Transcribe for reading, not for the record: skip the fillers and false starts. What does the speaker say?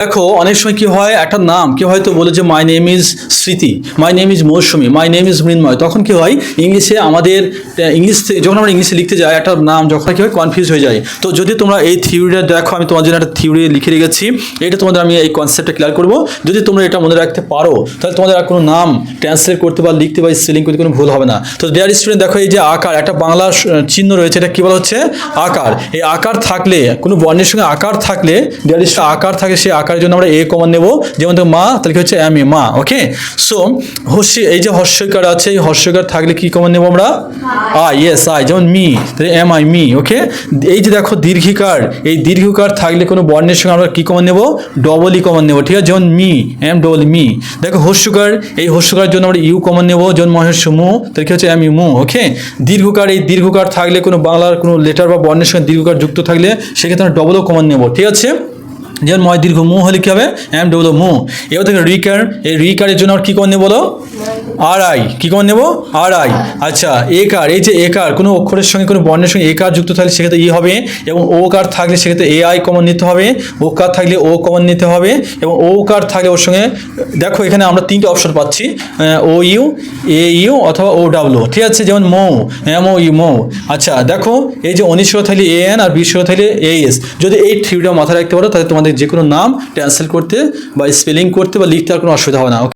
দেখো অনেক সময় কি হয়, একটা নাম কেউ হয়তো বলে যে মাই name is Smriti, my name is Moushumi, my name is Mrinmoy. তখন কি হয়, ইংলিশে আমাদের যখন আমরা ইংলিশে লিখতে যাই একটা নাম যখন কি হয় কনফিউজ হয়ে যায়। তো যদি তোমরা এই থিওরিটা দেখো, আমি তোমার জন্য একটা থিওরি লিখে রেখেছি, এটা তোমাদের আমি এই কনসেপ্টটা ক্লিয়ার করবো। যদি তোমরা এটা মনে রাখতে পারো তাহলে তোমাদের আর কোনো নাম ট্রান্সলেট করতে বা লিখতে বা স্পেলিং করতে কোনো ভুল হবে না। তো ডিয়ার স্টুডেন্ট, দেখো এই যে আকার, একটা বাংলা চিহ্ন রয়েছে, এটা কি বলা হচ্ছে আকার। এই আকার থাকলে, কোনো বর্ণের সঙ্গে আকার থাকলে, ডিয়ার স্টুডেন্ট আকার থাকে, সেই আকারের জন্য আমরা এ কমন নেব। যেমন তো মা, তাহলে কি হচ্ছে এম এ, মা। ওকে, সো এই যে হর্ষইকার আছে, এই হর্ষইকার থাকলে কি কমন নেব আমরা? I, yes I. যেমন মি, তাহলে এম আই, মি। ওকে, এই যে দেখো দীর্ঘিকার, এই দীর্ঘিকার থাকলে কোনো বর্ণের সঙ্গে আমরা কি কমন নেব? ডবল ই কমন নেব। ঠিক আছে, যেমন মি, এম ডবল মি। দেখো হর্ষকার, এই হর্ষকারের জন্য আমরা ইউ কমন নেব, যেমন মহেশ মু, তাহলে কি হচ্ছে এম ইউ, মু। ওকে, দীর্ঘকার, এই দীর্ঘকার থাকলে কোনো বাংলার কোনো লেটার বা বর্ণের সঙ্গে দীর্ঘকার যুক্ত থাকলে সেক্ষেত্রে আমরা ডবলও কমন নেব। ঠিক আছে, যেমন ময় দীর্ঘ মু হলে কি হবে? এম ডবল মু। এবার থেকে রিকার, এই রিকারের জন্য আর কি কমন নেব বলো? আর আই। কি কমন নেব? আর আই। আচ্ছা, একার, এই যে একার কোনো অক্ষরের সঙ্গে কোনো বর্ণের সঙ্গে একার যুক্ত থাকলে সেক্ষেত্রে ই হবে, এবং ও কার থাকলে সেক্ষেত্রে এ আই কমন নিতে হবে, ও কার থাকলে ও কমন নিতে হবে, এবং ও কার থাকলে ওর সঙ্গে, দেখো এখানে আমরা তিনটে অপশন পাচ্ছি, ও ইউ, এ ইউ অথবা ও ডাব্লু। ঠিক আছে, যেমন মৌ, এম ও ইউ, মৌ। আচ্ছা দেখো, এই যে অনিশ্বর থাকলে এ এন আর বিশ্বর থাকলে এ এস। যদি এই থ্রিটা মাথায় রাখতে পারো তাহলে তোমাদের যে কোনো নাম ট্রান্সলেট করতে বা স্পেলিং করতে বা লিখতে আর কোনো অসুবিধা হবে না।